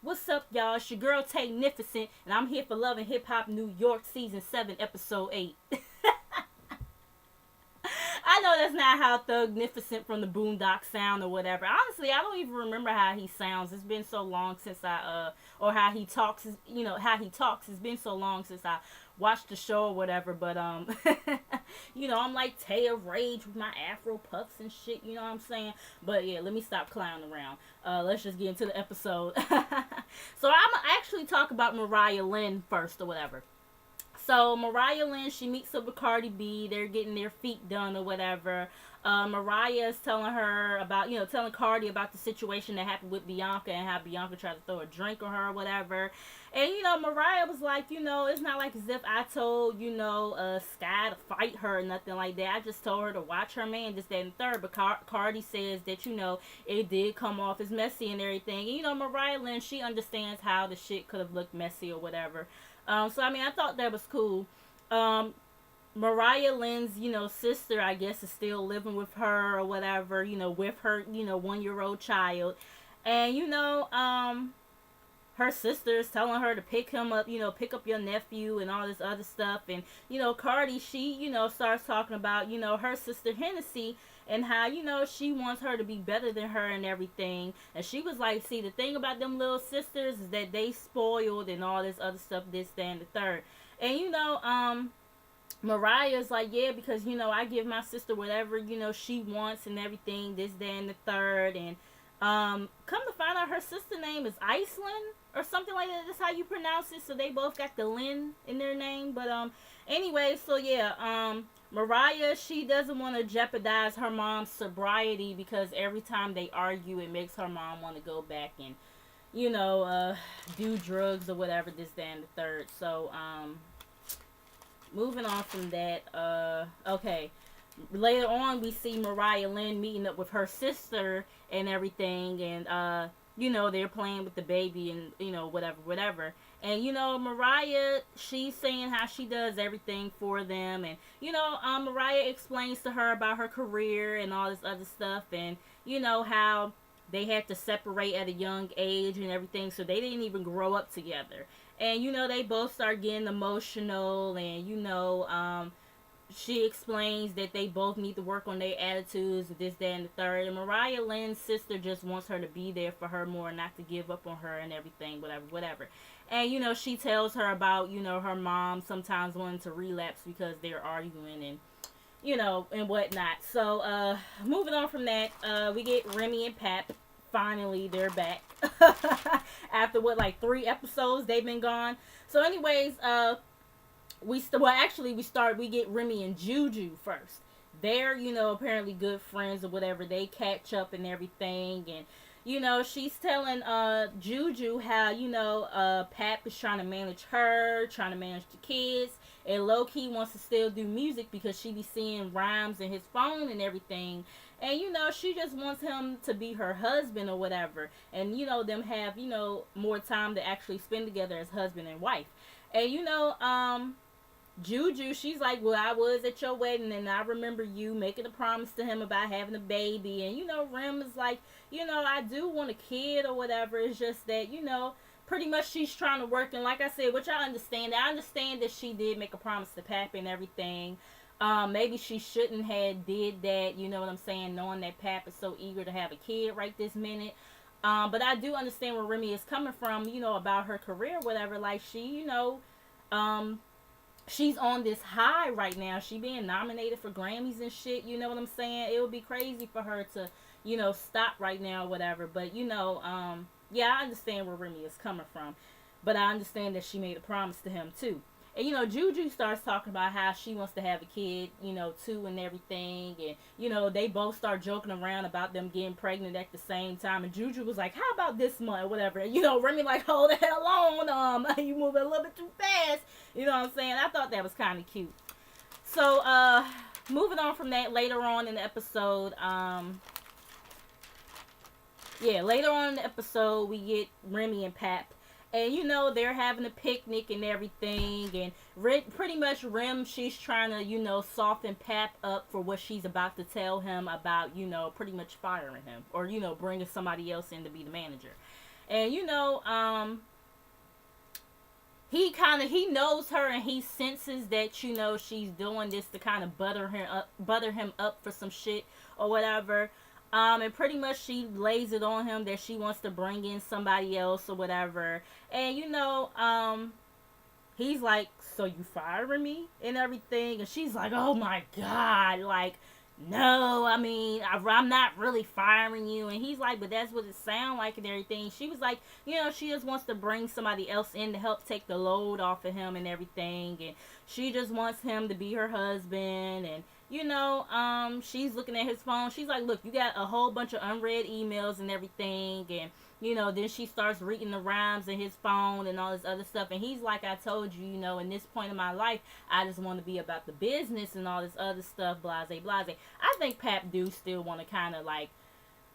What's up, y'all? It's your girl, Tay-nificent, and I'm here for Love and Hip Hop New York, Season 7, Episode 8. I know that's not how Thugnificent from the Boondocks sound or whatever. Honestly, I don't even remember how he sounds. It's been so long since or how he talks, how he talks. It's been so long since I watched the show or whatever, but, I'm like Tay of Rage with my afro puffs and shit, you know what I'm saying? But yeah, let me stop clowning around. Let's just get into the episode. So I'm gonna actually talk about Mariah Lynn first or whatever. So Mariah Lynn, she meets up with Cardi B. They're getting their feet done or whatever. Mariah is telling her about, telling Cardi about the situation that happened with Bianca and how Bianca tried to throw a drink on her or whatever. And, Mariah was like, it's not like as if I told, Sky to fight her or nothing like that. I just told her to watch her man, this, that, and third. But Cardi says that, it did come off as messy and everything. And, Mariah Lynn, she understands how the shit could have looked messy or whatever. I thought that was cool. Mariah Lynn's, sister, I guess, is still living with her or whatever, with her, 1-year-old child. And, her sister is telling her to pick him up, pick up your nephew and all this other stuff. And, Cardi, she, starts talking about, her sister Hennessy and how, she wants her to be better than her and everything. And she was like, see, the thing about them little sisters is that they spoiled and all this other stuff, this, that, and the third. And, Mariah's like, yeah, because, I give my sister whatever, she wants and everything, this, that, and the third. And, come to find out her sister name is Iceland or something like that. That's how you pronounce it. So they both got the Lynn in their name. But, anyway, so yeah, Mariah, she doesn't want to jeopardize her mom's sobriety because every time they argue, it makes her mom want to go back and, do drugs or whatever, this, that, and the third. So, moving on from that, okay. Later on, we see Mariah Lynn meeting up with her sister and everything, and, they're playing with the baby and, whatever. And, Mariah, she's saying how she does everything for them. And, Mariah explains to her about her career and all this other stuff. And, how they had to separate at a young age and everything. So they didn't even grow up together. And, they both start getting emotional. And, she explains that they both need to work on their attitudes, this, that, and the third. And Mariah Lynn's sister just wants her to be there for her more, not to give up on her and everything, whatever. And, she tells her about, her mom sometimes wanting to relapse because they're arguing and, and whatnot. So, moving on from that, we get Remy and Pat. Finally, they're back. After, 3 episodes they've been gone. So, anyways, we get Remy and Juju first. They're, apparently good friends or whatever. They catch up and everything. And, she's telling Juju how, Pat is trying to manage her, trying to manage the kids. And low-key wants to still do music because she be seeing rhymes in his phone and everything. And, she just wants him to be her husband or whatever. And, them have, more time to actually spend together as husband and wife. And, Juju, she's like, well, I was at your wedding and I remember you making a promise to him about having a baby. And, Rem is like, I do want a kid or whatever. It's just that, pretty much she's trying to work. And like I said, which I understand. I understand that she did make a promise to Pap and everything. Maybe she shouldn't have did that, you know what I'm saying, knowing that Pap is so eager to have a kid right this minute. But I do understand where Remy is coming from, about her career, whatever. Like, she, she's on this high right now. She being nominated for Grammys and shit, you know what I'm saying? It would be crazy for her to, stop right now or whatever. But, yeah, I understand where Remy is coming from. But I understand that she made a promise to him, too. And, Juju starts talking about how she wants to have a kid, too, and everything. And, they both start joking around about them getting pregnant at the same time. And Juju was like, how about this month, whatever. And, Remy like, hold the hell on. You moving a little bit too fast. You know what I'm saying? I thought that was kind of cute. So, moving on from that, later on in the episode, later on in the episode, we get Remy and Pap. And, they're having a picnic and everything. And pretty much Rem, she's trying to, soften Pap up for what she's about to tell him about, pretty much firing him. Or, bringing somebody else in to be the manager. And he knows her, and he senses that she's doing this to kind of butter him up for some shit or whatever. And pretty much she lays it on him that she wants to bring in somebody else or whatever. And he's like, so you firing me and everything? And she's like, oh my God, like, no, I mean, I'm not really firing you. And he's like, but that's what it sounds like and everything. She was like, she just wants to bring somebody else in to help take the load off of him and everything. And she just wants him to be her husband. And, she's looking at his phone. She's like, look, you got a whole bunch of unread emails and everything. And, then she starts reading the rhymes in his phone and all this other stuff. And he's like, I told you, in this point in my life, I just want to be about the business and all this other stuff, blase, blase. I think Pap do still want to kind of like,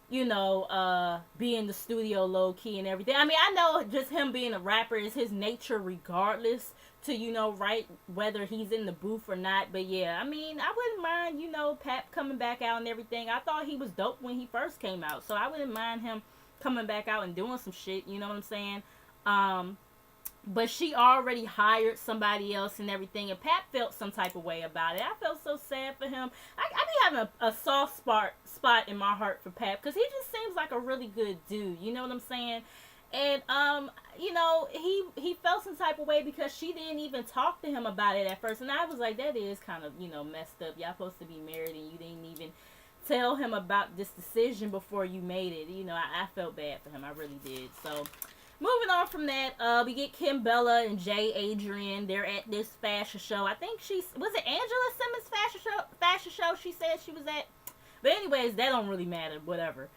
be in the studio low key and everything. I mean, I know just him being a rapper is his nature regardless to, write whether he's in the booth or not. But yeah, I mean, I wouldn't mind, Pap coming back out and everything. I thought he was dope when he first came out. So I wouldn't mind him coming back out and doing some shit, you know what I'm saying? But she already hired somebody else and everything, and Pat felt some type of way about it. I felt so sad for him. I be having a soft spot in my heart for Pat, because he just seems like a really good dude, you know what I'm saying? And, he felt some type of way because she didn't even talk to him about it at first, and I was like, that is kind of, messed up. Y'all supposed to be married, and you didn't even tell him about this decision before you made it. I felt bad for him. I really did. So, moving on from that, we get Kimbella and Jay Adrian. They're at this fashion show. I think was it Angela Simmons' fashion show she said she was at? But anyways, that don't really matter. Whatever.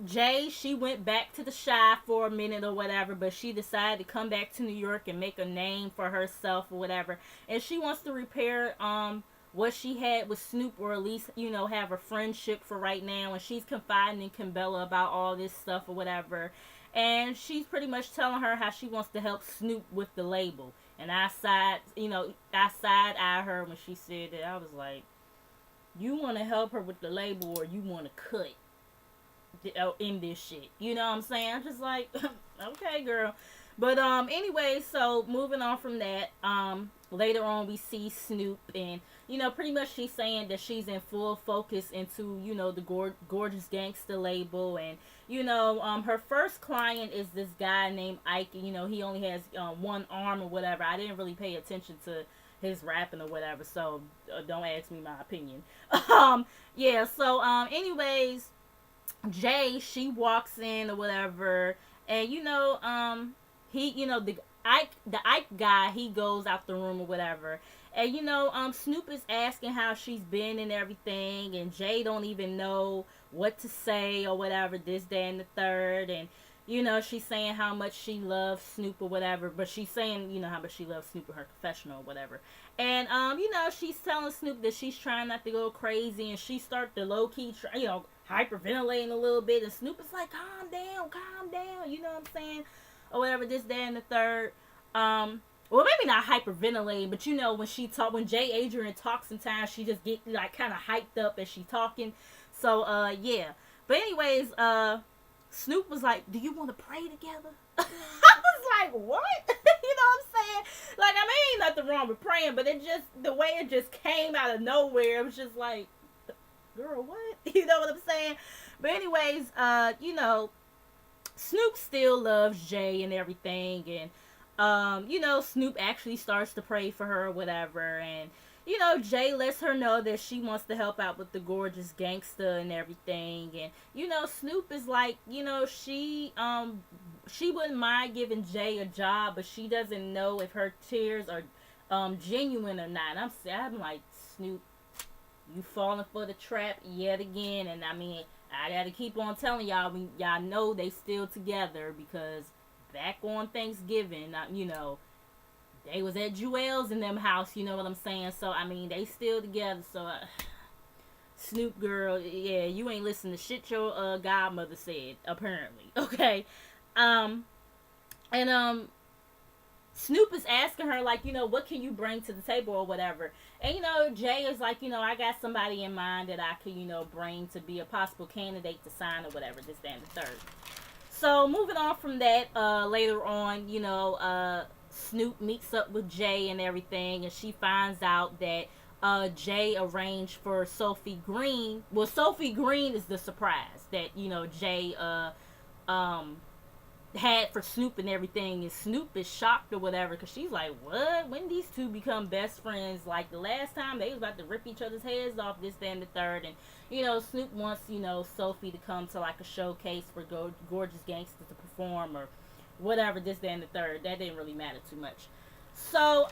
Jay, she went back to the Shy for a minute or whatever, but she decided to come back to New York and make a name for herself or whatever. And she wants to repair, what she had with Snoop, or at least, have a friendship for right now. And she's confiding in Kimbella about all this stuff or whatever. And she's pretty much telling her how she wants to help Snoop with the label. And I side-eye her when she said that. I was like, you want to help her with the label, or you want to cut in this shit? You know what I'm saying? I'm just like, okay, girl. But anyway, so moving on from that, later on we see Snoop, and pretty much she's saying that she's in full focus into the Gorgeous Gangsta label. And her first client is this guy named Ike. He only has one arm or whatever. I didn't really pay attention to his rapping or whatever, so don't ask me my opinion. Yeah, so anyways, Jay, she walks in or whatever, and he, the Ike guy, he goes out the room or whatever. And, Snoop is asking how she's been and everything. And Jay don't even know what to say or whatever, this, that, and the third. And, she's saying how much she loves Snoop or whatever. But she's saying, how much she loves Snoop in her confessional or whatever. And, she's telling Snoop that she's trying not to go crazy. And she start to low-key, hyperventilating a little bit. And Snoop is like, calm down, you know what I'm saying? Or whatever, this, that, and the third. Well, maybe not hyperventilating, but when Jay Adrian talks sometimes, she just get like kind of hyped up as she talking. So, yeah. But anyways, Snoop was like, do you want to pray together? I was like, what? You know what I'm saying? Like, I mean, ain't nothing wrong with praying, but the way it just came out of nowhere, it was just like, girl, what? You know what I'm saying? But anyways, Snoop still loves Jay and everything, and Snoop actually starts to pray for her or whatever, and Jay lets her know that she wants to help out with the Gorgeous Gangsta and everything. And Snoop is like, she wouldn't mind giving Jay a job, but she doesn't know if her tears are genuine or not. And I'm like, Snoop, you falling for the trap yet again. And I mean, I gotta keep on telling y'all, y'all know they still together, because back on Thanksgiving, they was at Jewel's in them house, you know what I'm saying? So, I mean, they still together. So, Snoop girl, yeah, you ain't listen to shit your godmother said, apparently. Okay. Snoop is asking her, like, what can you bring to the table or whatever. And, Jay is like, I got somebody in mind that I could, bring to be a possible candidate to sign or whatever, this, that, and the third. So, moving on from that, later on, Snoop meets up with Jay and everything, and she finds out that Jay arranged for Sophie Green. Well, Sophie Green is the surprise that, Jay had for Snoop and everything, and Snoop is shocked or whatever, because she's like, what? When these two become best friends? Like, the last time they was about to rip each other's heads off, this, that, and the third. And, Snoop wants, Sophie to come to, like, a showcase for Gorgeous Gangsters to perform, or whatever, this, that, and the third. That didn't really matter too much. So,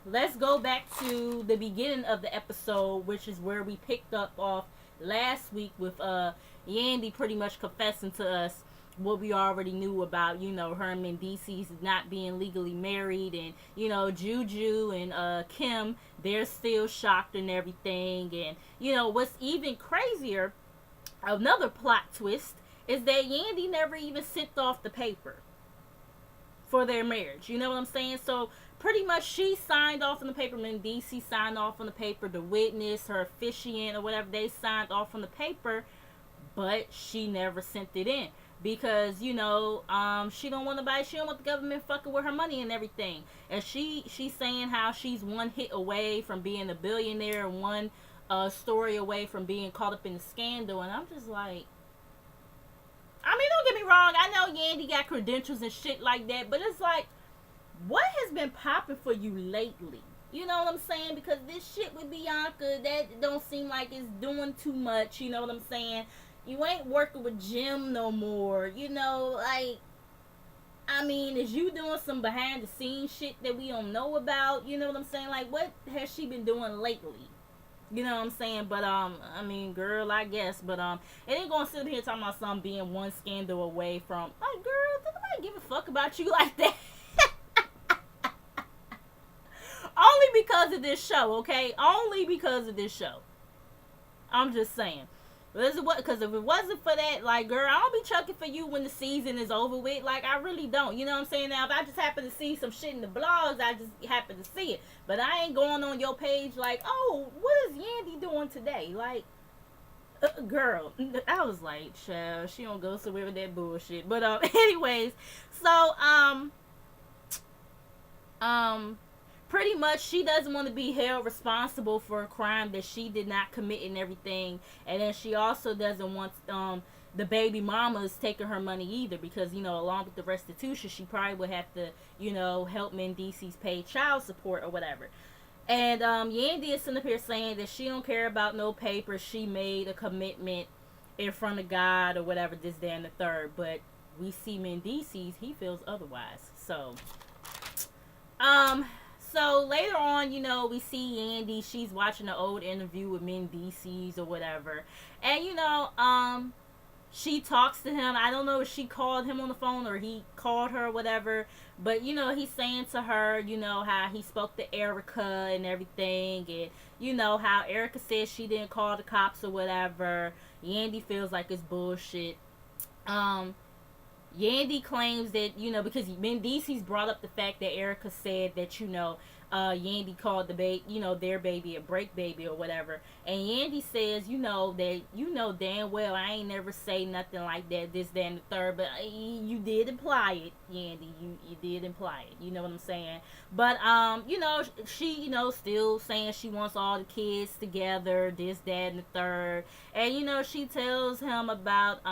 let's go back to the beginning of the episode, which is where we picked up off last week with, Yandy pretty much confessing to us what we already knew about, her and Mendeecees not being legally married, and, Juju and Kim, they're still shocked and everything. And, what's even crazier, another plot twist, is that Yandy never even sent off the paper for their marriage. You know what I'm saying? So, pretty much she signed off on the paper, Mendeecees signed off on the paper, the witness, her officiant, or whatever, they signed off on the paper, but she never sent it in. Because, she don't want nobody, she don't want the government fucking with her money and everything. And she's saying how she's one hit away from being a billionaire, one story away from being caught up in the scandal. And I'm just like, I mean, don't get me wrong, I know Yandy got credentials and shit like that, but it's like, what has been popping for you lately? You know what I'm saying? Because this shit with Bianca, that don't seem like it's doing too much, you know what I'm saying? You ain't working with Jim no more. Like, I mean, is you doing some behind the scenes shit that we don't know about? You know what I'm saying? Like, what has she been doing lately? You know what I'm saying? But, I mean, girl, I guess. But, it ain't gonna sit here talking about something being one scandal away from, like, girl, does nobody give a fuck about you like that? Only because of this show, okay? Only because of this show. I'm just saying. Because if it wasn't for that, like, girl, I don't be chucking for you when the season is over with. Like, I really don't. You know what I'm saying? Now, if I just happen to see some shit in the blogs, I just happen to see it. But I ain't going on your page like, oh, what is Yandy doing today? Like, girl, I was like, child, she don't go somewhere with that bullshit. But, anyways, so, pretty much she doesn't want to be held responsible for a crime that she did not commit and everything. And then she also doesn't want the baby mamas taking her money either, because, along with the restitution, she probably would have to, help Mendeecees pay child support or whatever. And Yandy is sitting up here saying that she don't care about no papers. She made a commitment in front of God or whatever, this, that, and the third. But we see Mendeecees, he feels otherwise. So, So later on, we see Yandy. She's watching an old interview with Mendeecees or whatever. And, she talks to him. I don't know if she called him on the phone or he called her or whatever. But, he's saying to her, how he spoke to Erica and everything. And, how Erica said she didn't call the cops or whatever. Yandy feels like it's bullshit. Yandy claims that, because Mendeecees brought up the fact that Erica said that, Yandy called the their baby a break baby or whatever. And Yandy says, that, damn well I ain't never say nothing like that, this, that, and the third. But you did imply it, Yandy. You did imply it. You know what I'm saying? But, she, still saying she wants all the kids together, this, that, and the third. And, she tells him about,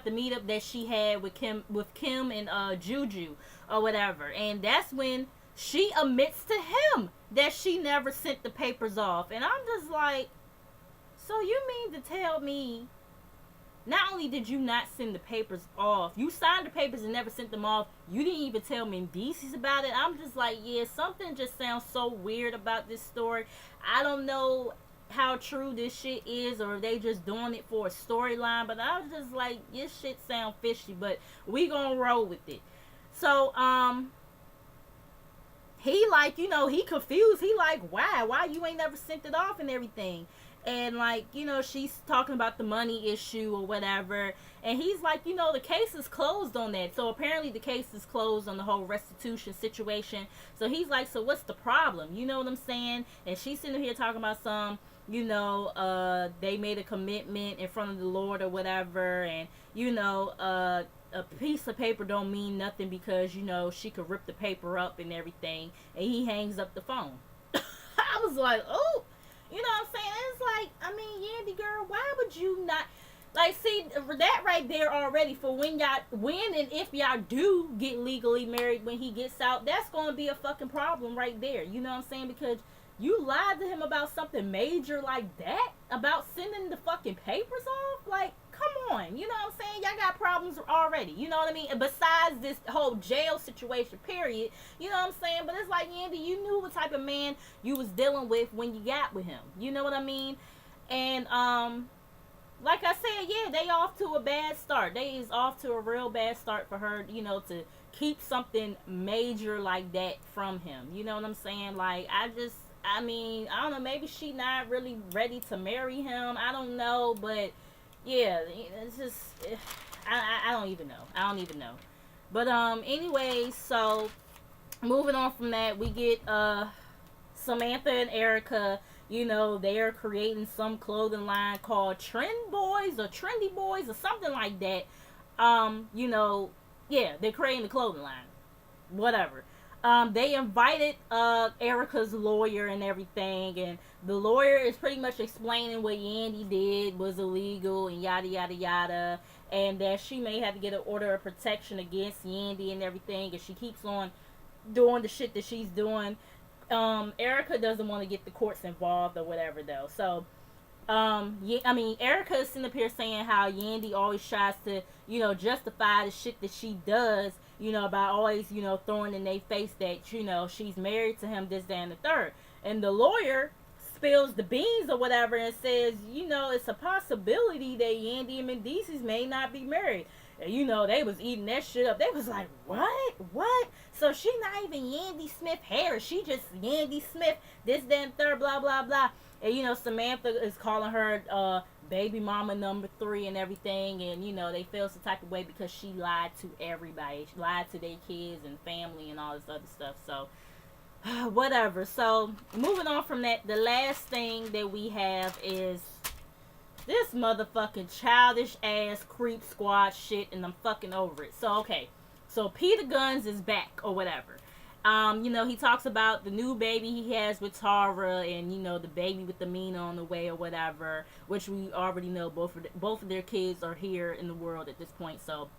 the meetup that she had with Kim and Juju or whatever. And that's when she admits to him that she never sent the papers off. And I'm just like, so you mean to tell me not only did you not send the papers off, you signed the papers and never sent them off, you didn't even tell Mendeecees about it? I'm just like, yeah, something just sounds so weird about this story. I don't know how true this shit is, or they just doing it for a storyline, but I was just like, this shit sound fishy, but we gonna roll with it. So he like, he confused. He like, why you ain't never sent it off and everything. and like, she's talking about the money issue or whatever, and he's like, the case is closed on that. So apparently the case is closed on the whole restitution situation. So he's like, so what's the problem? You know what I'm saying? And she's sitting here talking about they made a commitment in front of the Lord or whatever, and a piece of paper don't mean nothing because she could rip the paper up and everything. And he hangs up the phone. I was like, oh, you know what I'm saying? It's like, I mean, Yandy girl, why would you not, like, see, that right there already, for when and if y'all do get legally married when he gets out, that's going to be a fucking problem right there. You know what I'm saying? Because you lied to him about something major like that, about sending the fucking papers off. Like, come on, you know what I'm saying? Y'all got problems already, you know what I mean? And besides this whole jail situation, period, you know what I'm saying? But it's like, Yandy, you knew what type of man you was dealing with when you got with him, you know what I mean? And like I said, yeah, they off to a bad start. They is off to a real bad start for her, to keep something major like that from him, you know what I'm saying? Like, I don't know, maybe she not really ready to marry him, I don't know, but yeah, it's just, I don't even know. But anyway, so moving on from that, we get Samantha and Erica. They are creating some clothing line called Trend Boys or Trendy Boys or something like that. Yeah, they're creating the clothing line, whatever. They invited Erica's lawyer and everything, and the lawyer is pretty much explaining what Yandy did was illegal and yada yada yada, and that she may have to get an order of protection against Yandy and everything, and she keeps on doing the shit that she's doing. Erica doesn't want to get the courts involved or whatever though, so Erica is sitting up here saying how Yandy always tries to, justify the shit that she does, by always, throwing in their face that, she's married to him, this, that, and the third. And the lawyer spills the beans or whatever and says, it's a possibility that Yandy and Mendeecees may not be married. And, they was eating that shit up. They was like, what? What? So she not even Yandy Smith Harris. She just Yandy Smith, this, that, and third, blah, blah, blah. And, Samantha is calling her baby mama number 3 and everything. And, they feel some type of way because she lied to everybody. She lied to their kids and family and all this other stuff. So, whatever. So, moving on from that, the last thing that we have is this motherfucking childish ass creep squad shit. And I'm fucking over it. So, okay. So, Peter Gunz is back or whatever. He talks about the new baby he has with Tara and, the baby with the Mina on the way or whatever, which we already know both of their kids are here in the world at this point. So,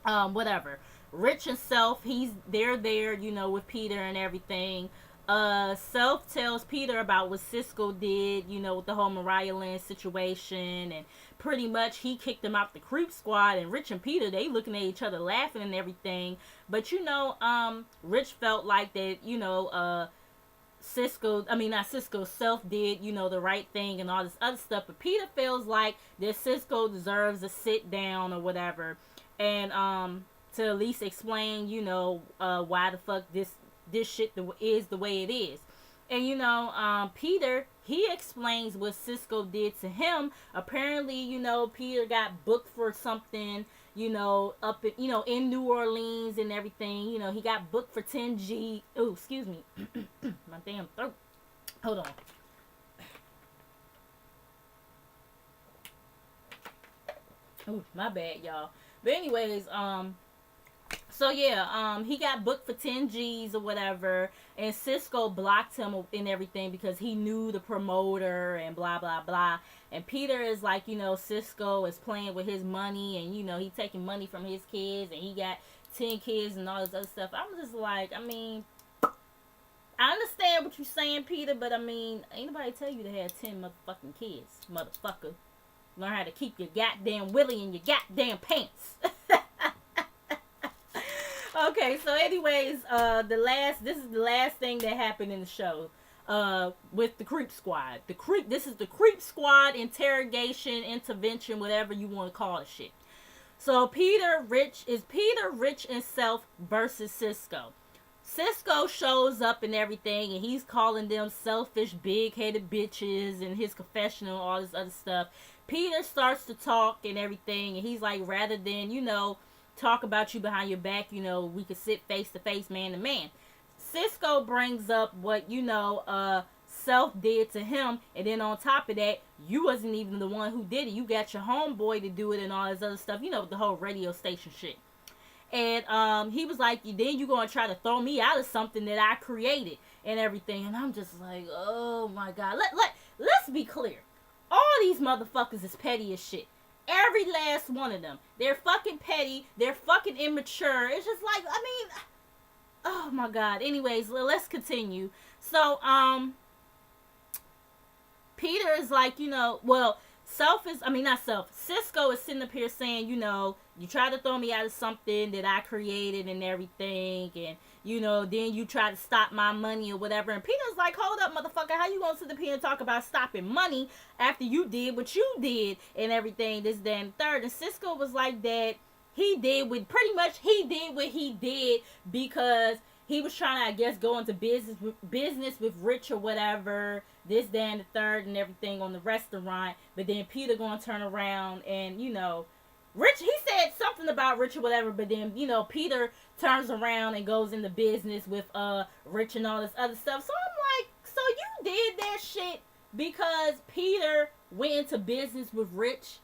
whatever. Rich and Self, they're there, with Peter and everything. Self tells Peter about what Cisco did, with the whole Mariah Lynn situation, and pretty much he kicked him out the creep squad, and Rich and Peter, they looking at each other laughing and everything. But Rich felt like that, Self did, the right thing and all this other stuff. But Peter feels like that Cisco deserves a sit down or whatever, and to at least explain, why the fuck this shit is the way it is. And Peter, he explains what Cisco did to him. Apparently, Peter got booked for something, up in New Orleans and everything. He got booked for 10G. Oh, excuse me. My damn throat. Hold on. Oh, my bad, y'all. But anyways, so yeah, he got booked for 10 G's or whatever, and Cisco blocked him and everything because he knew the promoter and blah blah blah. And Peter is like, Cisco is playing with his money, and he taking money from his kids, and he got 10 kids and all this other stuff. I'm just like, I understand what you're saying, Peter, but ain't nobody tell you to have 10 motherfucking kids, motherfucker. Learn how to keep your goddamn willy in your goddamn pants. Okay, so anyways, this is the last thing that happened in the show, with the Creep Squad. This is the Creep Squad interrogation, intervention, whatever you want to call it shit. So Peter, Rich, and Self versus Cisco. Cisco shows up and everything, and he's calling them selfish, big-headed bitches in his confessional, all this other stuff. Peter starts to talk and everything, and he's like, rather than, talk about you behind your back, we could sit face-to-face, man-to-man. Cisco brings up what, Self did to him, and then on top of that, you wasn't even the one who did it. You got your homeboy to do it and all this other stuff, the whole radio station shit. And he was like, then you gonna try to throw me out of something that I created and everything. And I'm just like, oh my God. Let's be clear. All these motherfuckers is petty as shit. Every last one of them. They're fucking petty. They're fucking immature. It's just like, oh my God. Anyways, let's continue. So, Peter is like, Cisco is sitting up here saying, you try to throw me out of something that I created and everything, and, then you try to stop my money or whatever. And Peter's like, hold up, motherfucker, how you gonna sit up here and talk about stopping money after you did what you did and everything, this, that, and third. And Cisco was like that he did what he did because he was trying to, I guess, go into business with Rich or whatever, this, that, and the third, and everything on the restaurant. But then Peter gonna turn around and, Rich, he said something about Rich or whatever, but then, Peter turns around and goes into business with Rich and all this other stuff. So I'm like, so you did that shit because Peter went into business with Rich?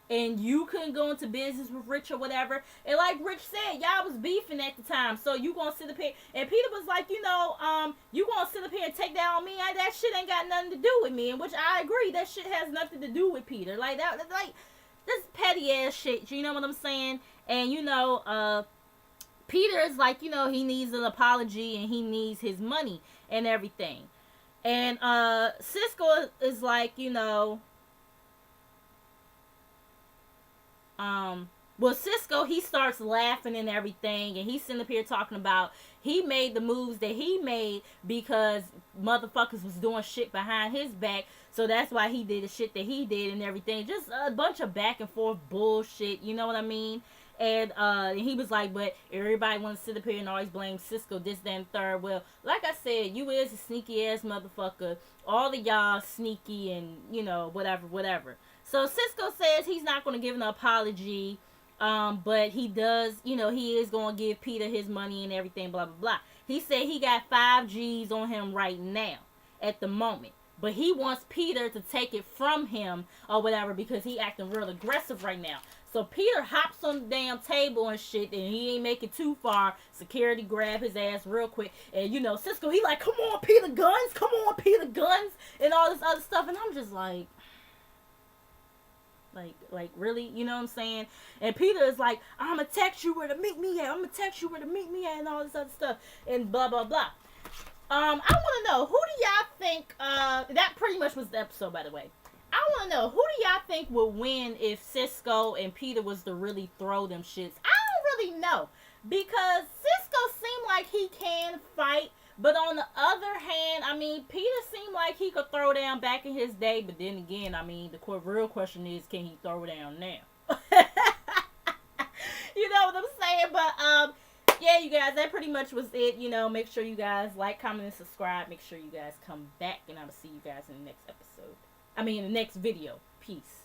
And you couldn't go into business with Rich or whatever. And like Rich said, y'all was beefing at the time. So you gonna sit up here. And Peter was like, you gonna sit up here and take that on me? That shit ain't got nothing to do with me. And which I agree, that shit has nothing to do with Peter. Like that, this petty ass shit. You know what I'm saying? And Peter is like, he needs an apology and he needs his money and everything. And Cisco is like, Cisco, he starts laughing and everything, and he's sitting up here talking about he made the moves that he made because motherfuckers was doing shit behind his back, so that's why he did the shit that he did and everything. Just a bunch of back and forth bullshit, you know what I mean? And he was like, but everybody wants to sit up here and always blame Cisco, this, that, and third. Well, like I said, you is a sneaky ass motherfucker. All of y'all sneaky and, whatever. So Cisco says he's not going to give an apology, but he does, he is going to give Peter his money and everything, blah, blah, blah. He said he got 5 G's on him right now, at the moment. But he wants Peter to take it from him or whatever because he acting real aggressive right now. So Peter hops on the damn table and shit, and he ain't make it too far. Security grab his ass real quick. And, Cisco, he like, come on, Peter Gunz, come on, Peter Gunz, and all this other stuff. And I'm just like, really? You know what I'm saying? And Peter is like, I'm going to text you where to meet me at. And all this other stuff. And blah, blah, blah. I want to know, who do y'all think, that pretty much was the episode, by the way. I want to know, who do y'all think would win if Cisco and Peter was to really throw them shits? I don't really know. Because Cisco seemed like he can fight. But on the other hand, Peter seemed like he could throw down back in his day. But then again, the real question is, can he throw down now? You know what I'm saying? But, yeah, you guys, that pretty much was it. Make sure you guys like, comment, and subscribe. Make sure you guys come back. And I will see you guys in the next episode. In the next video. Peace.